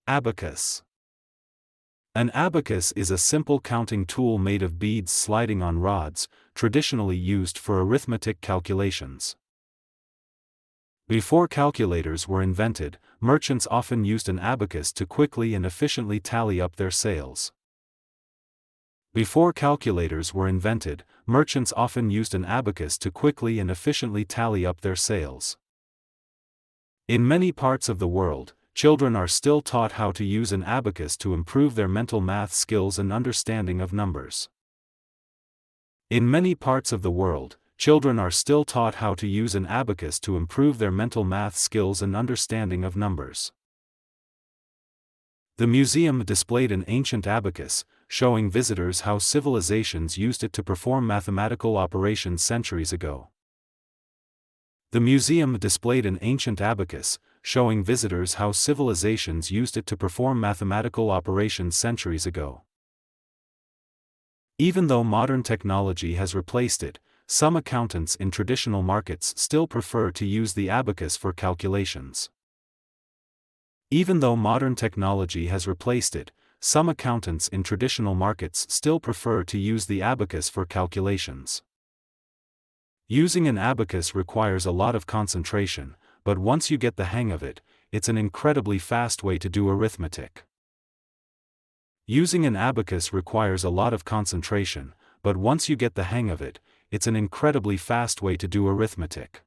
Abacus. An abacus is a simple counting tool made of beads sliding on rods, traditionally used for arithmetic calculations. Before calculators were invented, merchants often used an abacus to quickly and efficiently tally up their sales. Before calculators were invented, merchants often used an abacus to quickly and efficiently tally up their sales. In many parts of the world, children are still taught how to use an abacus to improve their mental math skills and understanding of numbers. In many parts of the world, children are still taught how to use an abacus to improve their mental math skills and understanding of numbers. The museum displayed an ancient abacus, showing visitors how civilizations used it to perform mathematical operations centuries ago. The museum displayed an ancient abacus, showing visitors how civilizations used it to perform mathematical operations centuries ago. Even though modern technology has replaced it, some accountants in traditional markets still prefer to use the abacus for calculations. Even though modern technology has replaced it, some accountants in traditional markets still prefer to use the abacus for calculations. Using an abacus requires a lot of concentration, but once you get the hang of it, it's an incredibly fast way to do arithmetic. Using an abacus requires a lot of concentration, but once you get the hang of it, it's an incredibly fast way to do arithmetic.